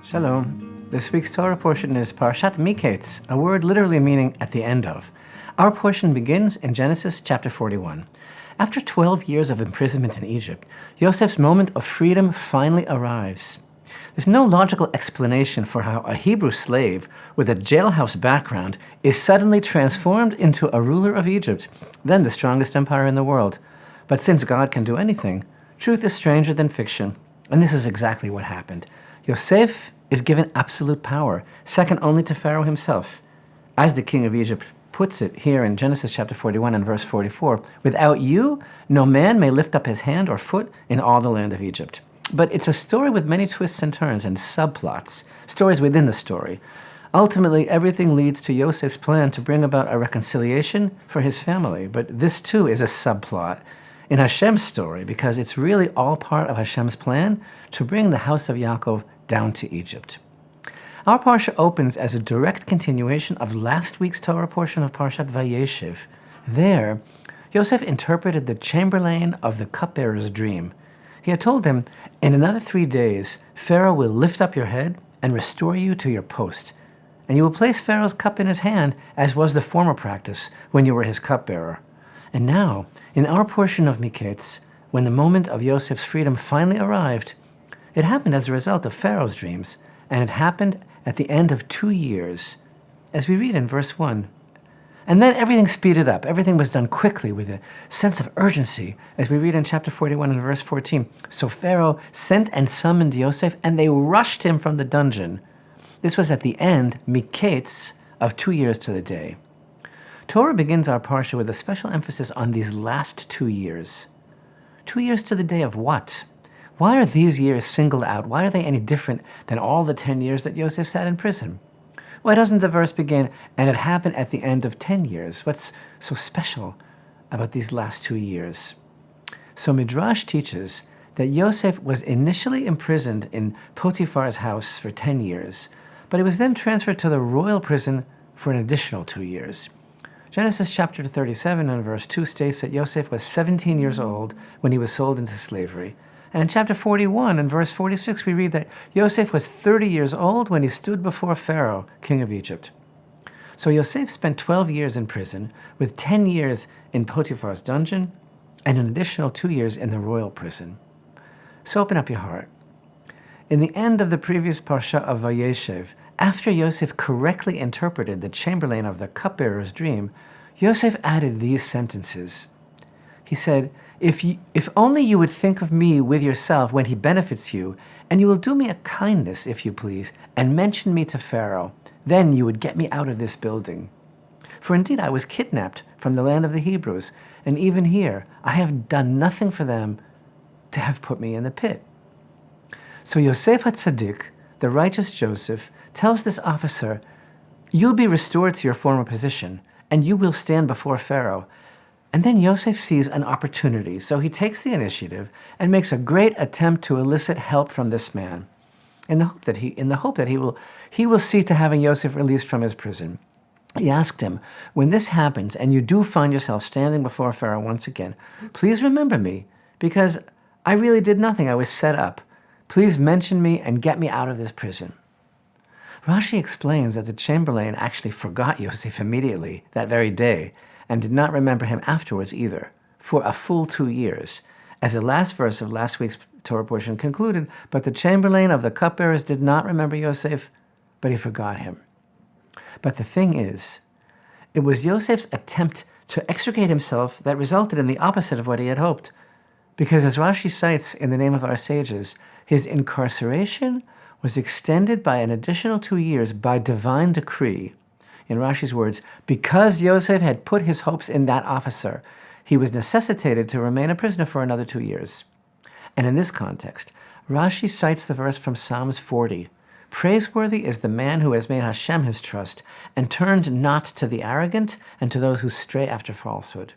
Shalom. This week's Torah portion is Parashat Miketz, a word literally meaning at the end of. Our portion begins in Genesis chapter 41. After 12 years of imprisonment in Egypt, Yosef's moment of freedom finally arrives. There's no logical explanation for how a Hebrew slave with a jailhouse background is suddenly transformed into a ruler of Egypt, then the strongest empire in the world. But since God can do anything, truth is stranger than fiction, and this is exactly what happened. Yosef is given absolute power, second only to Pharaoh himself. As the king of Egypt puts it here in Genesis chapter 41 and verse 44, "Without you, no man may lift up his hand or foot in all the land of Egypt." But it's a story with many twists and turns and subplots, stories within the story. Ultimately, everything leads to Yosef's plan to bring about a reconciliation for his family. But this too is a subplot in Hashem's story, because it's really all part of Hashem's plan to bring the house of Yaakov down to Egypt. Our parsha opens as a direct continuation of last week's Torah portion of Parashat Vayeshev. There, Yosef interpreted the chamberlain of the cupbearer's dream. He had told him, "In another 3 days, Pharaoh will lift up your head and restore you to your post, and you will place Pharaoh's cup in his hand, as was the former practice when you were his cupbearer." And now, in our portion of Miketz, when the moment of Yosef's freedom finally arrived, it happened as a result of Pharaoh's dreams, and it happened at the end of 2 years, as we read in verse 1. And then everything speeded up. Everything was done quickly with a sense of urgency, as we read in chapter 41 and verse 14. "So Pharaoh sent and summoned Yosef, and they rushed him from the dungeon." This was at the end, Miketz, of 2 years to the day. Torah begins our parsha with a special emphasis on these last 2 years. 2 years to the day of what? Why are these years singled out? Why are they any different than all the 10 years that Yosef sat in prison? Why doesn't the verse begin, "And it happened at the end of 10 years"? What's so special about these last 2 years? So Midrash teaches that Yosef was initially imprisoned in Potiphar's house for 10 years, but he was then transferred to the royal prison for an additional 2 years. Genesis chapter 37 and verse 2 states that Yosef was 17 years old when he was sold into slavery. And in chapter 41 and verse 46, we read that Yosef was 30 years old when he stood before Pharaoh, king of Egypt. So Yosef spent 12 years in prison, with 10 years in Potiphar's dungeon, and an additional 2 years in the royal prison. So open up your heart. In the end of the previous Parsha of Vayeshev, after Yosef correctly interpreted the chamberlain of the cupbearer's dream, Yosef added these sentences. He said, If only you would think of me with yourself when he benefits you, and you will do me a kindness, if you please, and mention me to Pharaoh, then you would get me out of this building. For indeed I was kidnapped from the land of the Hebrews, and even here I have done nothing for them to have put me in the pit." So Yosef HaTzadik, the righteous Joseph, tells this officer, "You'll be restored to your former position, and you will stand before Pharaoh." And then Yosef sees an opportunity, so he takes the initiative and makes a great attempt to elicit help from this man, in the hope that he will see to having Yosef released from his prison. He asked him, "When this happens and you do find yourself standing before Pharaoh once again, please remember me, because I really did nothing. I was set up. Please mention me and get me out of this prison." Rashi explains that the chamberlain actually forgot Yosef immediately, that very day, and did not remember him afterwards either, for a full 2 years. As the last verse of last week's Torah portion concluded, "But the chamberlain of the cupbearers did not remember Yosef, but he forgot him." But the thing is, it was Yosef's attempt to extricate himself that resulted in the opposite of what he had hoped. Because as Rashi cites in the name of our sages, his incarceration was extended by an additional 2 years by divine decree. In Rashi's words, because Yosef had put his hopes in that officer, he was necessitated to remain a prisoner for another 2 years. And in this context, Rashi cites the verse from Psalms 40. "Praiseworthy is the man who has made Hashem his trust, and turned not to the arrogant and to those who stray after falsehood."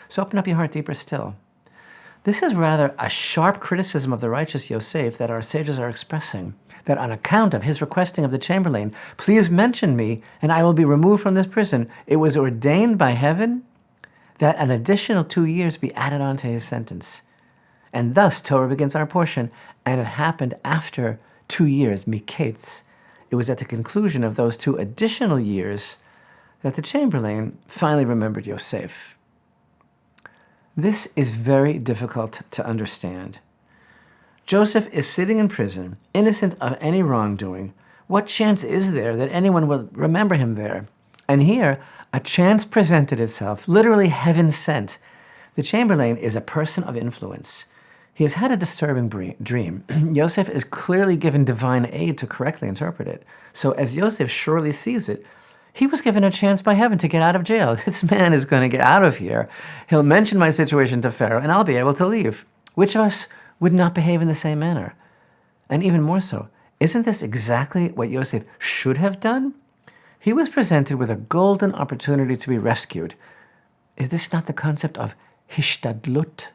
So open up your heart deeper still. This is rather a sharp criticism of the righteous Yosef that our sages are expressing, that on account of his requesting of the chamberlain, "Please mention me, and I will be removed from this prison," it was ordained by heaven that an additional 2 years be added on to his sentence. And thus Torah begins our portion, "And it happened after 2 years, Miketz, it was at the conclusion of those 2 additional years that the Chamberlain finally remembered Yosef. This is very difficult to understand. Joseph is sitting in prison, innocent of any wrongdoing. What chance is there that anyone will remember him there? And here, a chance presented itself, literally heaven sent. The Chamberlain is a person of influence. He has had a disturbing dream. Yosef is clearly given divine aid to correctly interpret it. So as Yosef surely sees it, he was given a chance by heaven to get out of jail. This man is going to get out of here. He'll mention my situation to Pharaoh, and I'll be able to leave. Which of us would not behave in the same manner? And even more so, isn't this exactly what Yosef should have done? He was presented with a golden opportunity to be rescued. Is this not the concept of hishtadlut?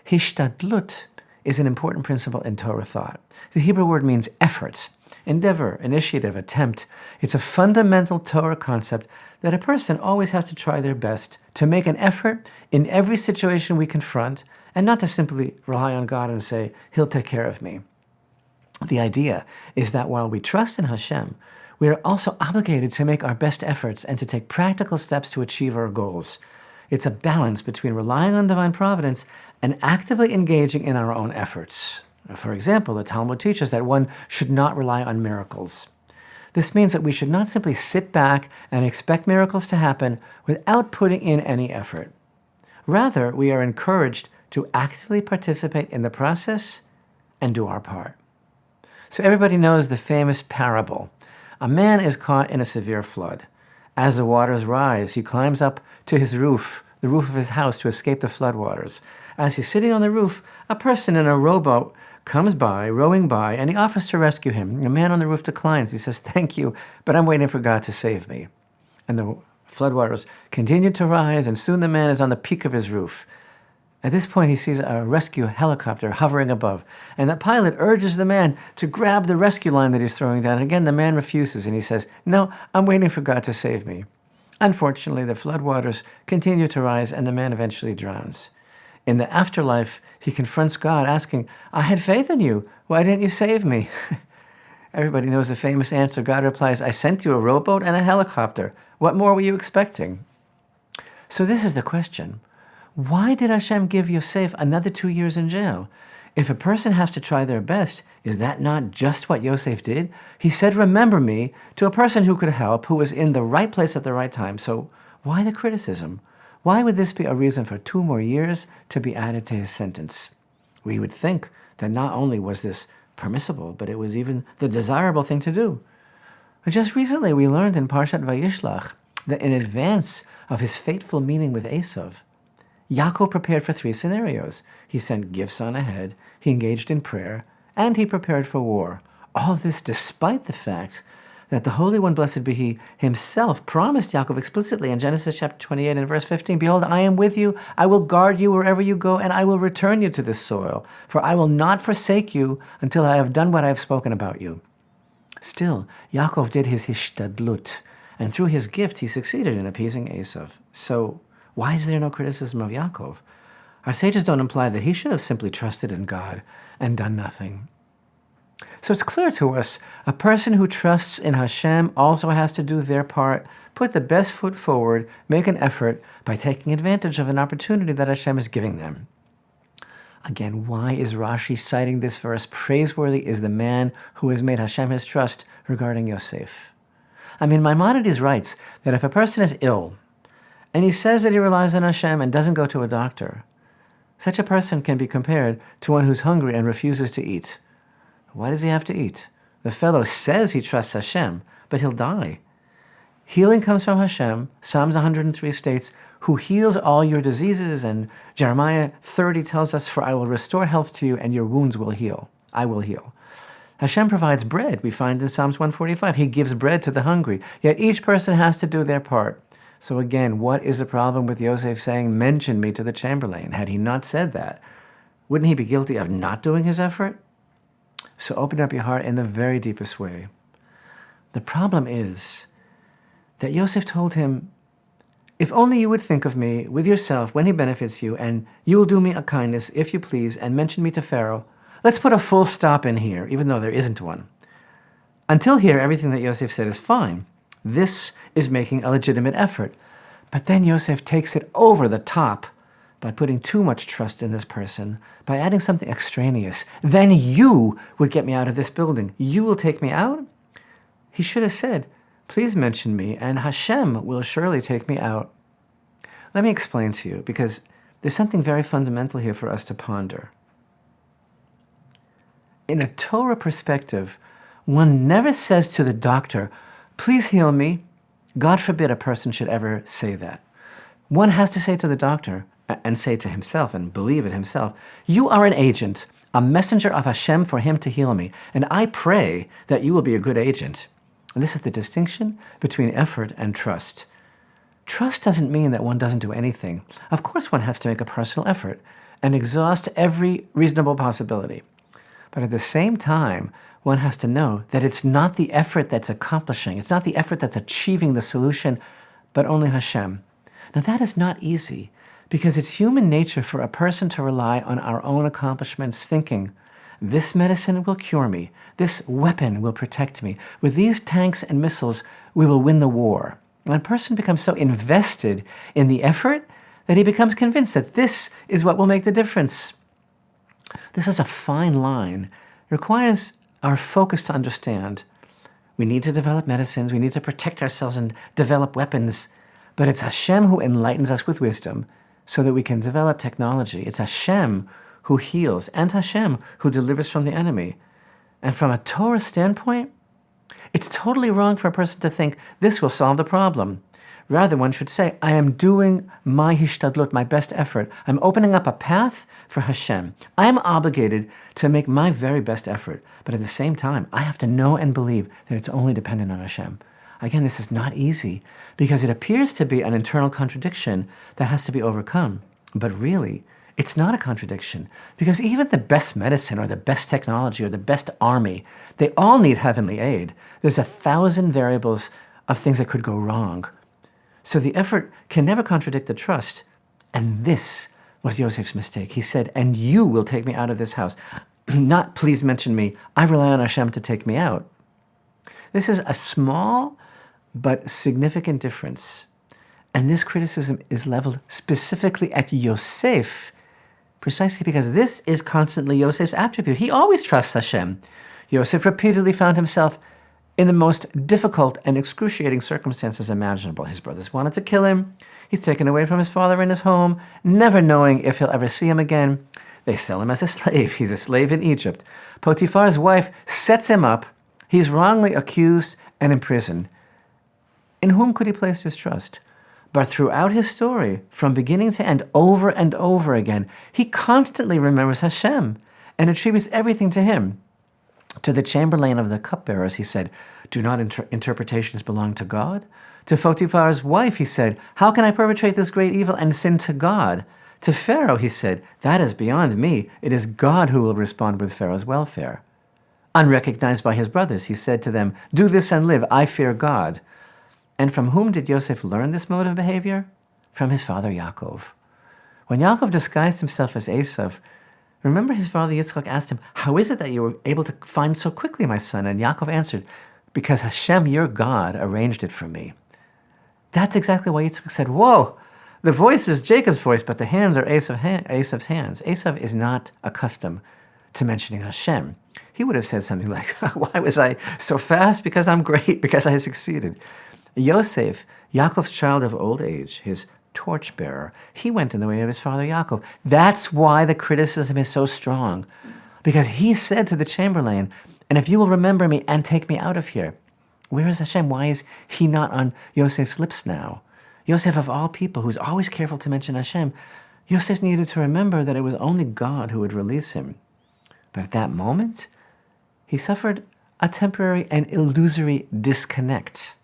Hishtadlut is an important principle in Torah thought. The Hebrew word means effort, endeavor, initiative, attempt. It's a fundamental Torah concept that a person always has to try their best to make an effort in every situation we confront, and not to simply rely on God and say, He'll take care of me. The idea is that while we trust in Hashem, we are also obligated to make our best efforts and to take practical steps to achieve our goals. It's a balance between relying on divine providence and actively engaging in our own efforts. For example, the Talmud teaches that one should not rely on miracles. This means that we should not simply sit back and expect miracles to happen without putting in any effort. Rather, we are encouraged to actively participate in the process and do our part. So everybody knows the famous parable. A man is caught in a severe flood. As the waters rise, he climbs up to his roof, the roof of his house, to escape the floodwaters. As he's sitting on the roof, a person in a rowboat comes by, rowing by, and he offers to rescue him. The man on the roof declines. He says, "Thank you, but I'm waiting for God to save me." And the floodwaters continue to rise, and soon the man is on the peak of his roof. At this point, he sees a rescue helicopter hovering above, and the pilot urges the man to grab the rescue line that he's throwing down. And again, the man refuses, and he says, "No, I'm waiting for God to save me." Unfortunately, the floodwaters continue to rise, and the man eventually drowns. In the afterlife, he confronts God, asking, "I had faith in you. Why didn't you save me?" Everybody knows the famous answer. God replies, "I sent you a rowboat and a helicopter. What more were you expecting?" So this is the question. Why did Hashem give Yosef another 2 years in jail? If a person has to try their best, is that not just what Yosef did? He said, "Remember me," to a person who could help, who was in the right place at the right time. So why the criticism? Why would this be a reason for 2 more years to be added to his sentence? We would think that not only was this permissible, but it was even the desirable thing to do. But just recently we learned in Parashat Vayishlach that in advance of his fateful meeting with Esav, Yaakov prepared for 3 scenarios. He sent gifts on ahead, he engaged in prayer, and he prepared for war. All this despite the fact that the Holy One, blessed be He, himself promised Yaakov explicitly in Genesis chapter 28 and verse 15, "Behold, I am with you, I will guard you wherever you go, and I will return you to this soil, for I will not forsake you until I have done what I have spoken about you." Still, Yaakov did his hishtadlut, and through his gift he succeeded in appeasing Esav. So why is there no criticism of Yaakov? Our sages don't imply that he should have simply trusted in God and done nothing. So it's clear to us, a person who trusts in Hashem also has to do their part, put the best foot forward, make an effort by taking advantage of an opportunity that Hashem is giving them. Again, why is Rashi citing this verse? Praiseworthy is the man who has made Hashem his trust regarding Yosef. Maimonides writes that if a person is ill, and he says that he relies on Hashem and doesn't go to a doctor, such a person can be compared to one who's hungry and refuses to eat. Why does he have to eat? The fellow says he trusts Hashem, but he'll die. Healing comes from Hashem. Psalms 103 states, "Who heals all your diseases," and Jeremiah 30 tells us, "For I will restore health to you, and your wounds will heal. I will heal." Hashem provides bread, we find in Psalms 145. He gives bread to the hungry, yet each person has to do their part. So again, what is the problem with Yosef saying, "Mention me to the Chamberlain"? Had he not said that, wouldn't he be guilty of not doing his effort? So open up your heart in the very deepest way. The problem is that Yosef told him, "If only you would think of me with yourself when he benefits you, and you will do me a kindness, if you please, and mention me to Pharaoh, Let's put a full stop in here, even though there isn't one. Until here, everything that Yosef said is fine. This is making a legitimate effort. But then Yosef takes it over the top by putting too much trust in this person, by adding something extraneous. Then you would get me out of this building. You will take me out? He should have said, please mention me, and Hashem will surely take me out. Let me explain to you, because there's something very fundamental here for us to ponder. In a Torah perspective, one never says to the doctor, please heal me. God forbid a person should ever say that. One has to say to the doctor, and say to himself, and believe it himself, you are an agent, a messenger of Hashem for him to heal me, and I pray that you will be a good agent. And this is the distinction between effort and trust. Trust doesn't mean that one doesn't do anything. Of course one has to make a personal effort and exhaust every reasonable possibility. But at the same time, one has to know that it's not the effort that's accomplishing, it's not the effort that's achieving the solution, but only Hashem. Now that is not easy, because it's human nature for a person to rely on our own accomplishments, thinking, this medicine will cure me, this weapon will protect me, with these tanks and missiles we will win the war. And a person becomes so invested in the effort that he becomes convinced that this is what will make the difference. This is a fine line. It requires our focus to understand. We need to develop medicines, we need to protect ourselves and develop weapons, but it's Hashem who enlightens us with wisdom so that we can develop technology. It's Hashem who heals and Hashem who delivers from the enemy. And from a Torah standpoint, it's totally wrong for a person to think this will solve the problem. Rather, one should say, I am doing my hishtadlut, my best effort. I'm opening up a path for Hashem. I am obligated to make my very best effort. But at the same time, I have to know and believe that it's only dependent on Hashem. Again, this is not easy because it appears to be an internal contradiction that has to be overcome. But really, it's not a contradiction, because even the best medicine or the best technology or the best army, they all need heavenly aid. There's 1,000 variables of things that could go wrong. So the effort can never contradict the trust. And this was Yosef's mistake. He said, and you will take me out of this house. Not, please mention me. I rely on Hashem to take me out. This is a small but significant difference. And this criticism is leveled specifically at Yosef, precisely because this is constantly Yosef's attribute. He always trusts Hashem. Yosef repeatedly found himself in the most difficult and excruciating circumstances imaginable. His brothers wanted to kill him. He's taken away from his father and his home, never knowing if he'll ever see him again. They sell him as a slave. He's a slave in Egypt. Potiphar's wife sets him up. He's wrongly accused and imprisoned. In whom could he place his trust? But throughout his story, from beginning to end, over and over again, he constantly remembers Hashem and attributes everything to him. To the chamberlain of the cupbearers, he said, do not interpretations belong to God? To Potiphar's wife, he said, how can I perpetrate this great evil and sin to God? To Pharaoh, he said, that is beyond me. It is God who will respond with Pharaoh's welfare. Unrecognized by his brothers, he said to them, do this and live. I fear God. And from whom did Yosef learn this mode of behavior? From his father Yaakov. When Yaakov disguised himself as Esav, remember his father Yitzchak asked him, how is it that you were able to find so quickly, my son? And Yaakov answered, because Hashem, your God, arranged it for me. That's exactly why Yitzchak said, whoa, the voice is Jacob's voice, but the hands are Esav's hands. Esav is not accustomed to mentioning Hashem. He would have said something like, why was I so fast? Because I'm great, because I succeeded. Yosef, Yaakov's child of old age, his torchbearer, he went in the way of his father Yaakov. That's why the criticism is so strong, because he said to the chamberlain, and if you will remember me and take me out of here. Where is Hashem? Why is he not on Yosef's lips now? Yosef, of all people, who's always careful to mention Hashem, Yosef needed to remember that it was only God who would release him. But at that moment, he suffered a temporary and illusory disconnect.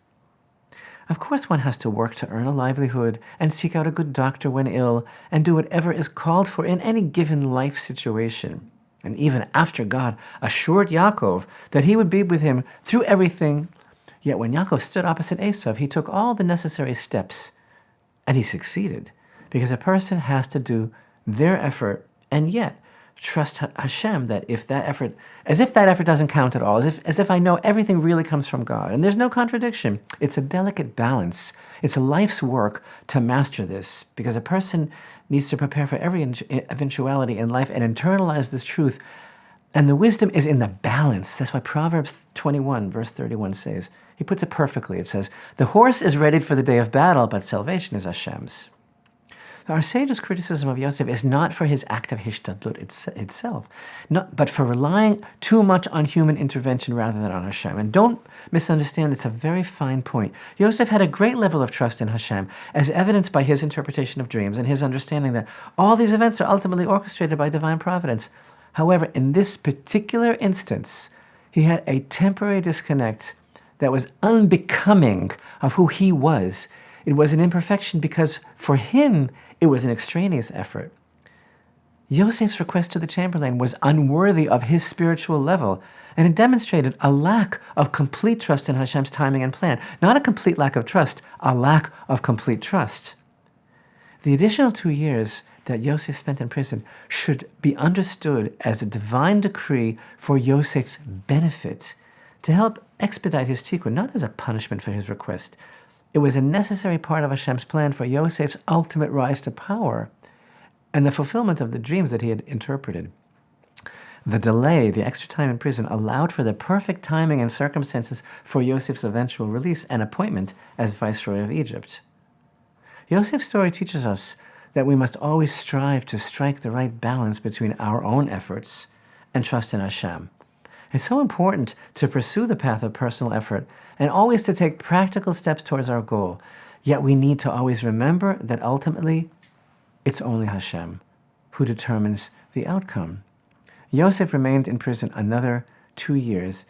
Of course, one has to work to earn a livelihood and seek out a good doctor when ill and do whatever is called for in any given life situation. And even after God assured Yaakov that he would be with him through everything, yet when Yaakov stood opposite Esav, he took all the necessary steps and he succeeded, because a person has to do their effort and yet trust Hashem, that if that effort, as if that effort doesn't count at all, as if I know everything really comes from God. And there's no contradiction. It's a delicate balance. It's a life's work to master this, because a person needs to prepare for every eventuality in life and internalize this truth. And the wisdom is in the balance. That's why Proverbs 21, verse 31 says, he puts it perfectly. It says, the horse is readied for the day of battle, but salvation is Hashem's. Our sage's criticism of Yosef is not for his act of hishtadlut itself, but for relying too much on human intervention rather than on Hashem. And don't misunderstand, it's a very fine point. Yosef had a great level of trust in Hashem, as evidenced by his interpretation of dreams and his understanding that all these events are ultimately orchestrated by divine providence. However, in this particular instance, he had a temporary disconnect that was unbecoming of who he was. It was an imperfection because for him, it was an extraneous effort. Yosef's request to the chamberlain was unworthy of his spiritual level, and it demonstrated a lack of complete trust in Hashem's timing and plan. Not a complete lack of trust, a lack of complete trust. The additional 2 years that Yosef spent in prison should be understood as a divine decree for Yosef's benefit, to help expedite his tikkun, not as a punishment for his request. It was a necessary part of Hashem's plan for Yosef's ultimate rise to power and the fulfillment of the dreams that he had interpreted. The delay, the extra time in prison, allowed for the perfect timing and circumstances for Yosef's eventual release and appointment as Viceroy of Egypt. Yosef's story teaches us that we must always strive to strike the right balance between our own efforts and trust in Hashem. It's so important to pursue the path of personal effort and always to take practical steps towards our goal. Yet we need to always remember that ultimately it's only Hashem who determines the outcome. Yosef remained in prison another 2 years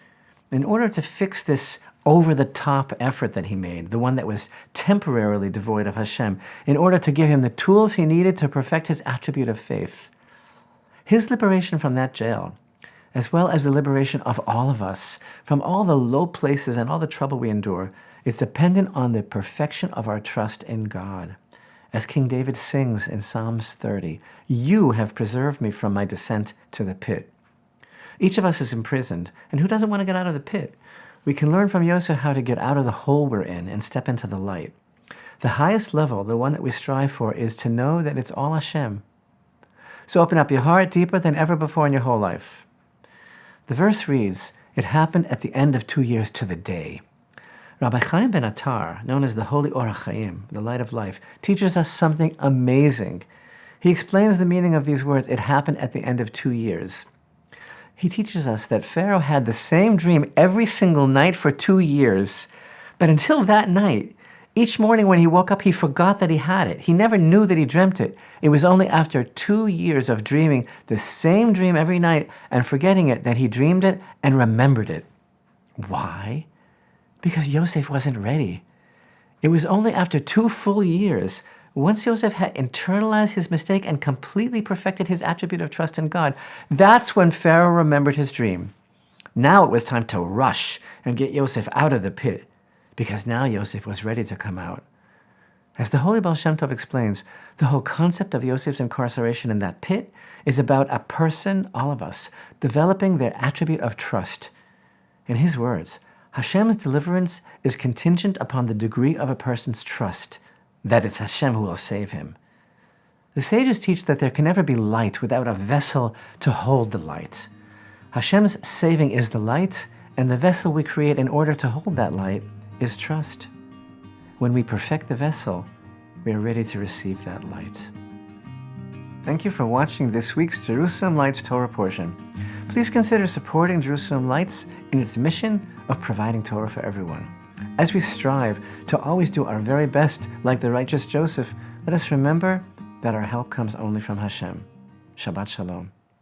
in order to fix this over-the-top effort that he made, the one that was temporarily devoid of Hashem, in order to give him the tools he needed to perfect his attribute of faith. His liberation from that jail, as well as the liberation of all of us from all the low places and all the trouble we endure, is dependent on the perfection of our trust in God. As King David sings in Psalms 30, "You have preserved me from my descent to the pit." Each of us is imprisoned, and who doesn't want to get out of the pit? We can learn from Yosef how to get out of the hole we're in and step into the light. The highest level, the one that we strive for, is to know that it's all Hashem. So open up your heart deeper than ever before in your whole life. The verse reads, it happened at the end of 2 years to the day. Rabbi Chaim ben Attar, known as the Holy Or HaChaim, the light of life, teaches us something amazing. He explains the meaning of these words, it happened at the end of 2 years. He teaches us that Pharaoh had the same dream every single night for 2 years. But until that night, each morning when he woke up, he forgot that he had it. He never knew that he dreamt it. It was only after 2 years of dreaming the same dream every night and forgetting it that he dreamed it and remembered it. Why? Because Yosef wasn't ready. It was only after 2 full years, once Yosef had internalized his mistake and completely perfected his attribute of trust in God, that's when Pharaoh remembered his dream. Now it was time to rush and get Yosef out of the pit, because now Yosef was ready to come out. As the Holy Baal Shem Tov explains, the whole concept of Yosef's incarceration in that pit is about a person, all of us, developing their attribute of trust. In his words, Hashem's deliverance is contingent upon the degree of a person's trust, that it's Hashem who will save him. The sages teach that there can never be light without a vessel to hold the light. Hashem's saving is the light, and the vessel we create in order to hold that light is trust. When we perfect the vessel, we are ready to receive that light. Thank you for watching this week's Jerusalem Lights Torah portion. Please consider supporting Jerusalem Lights in its mission of providing Torah for everyone. As we strive to always do our very best like the righteous Joseph, let us remember that our help comes only from Hashem. Shabbat Shalom.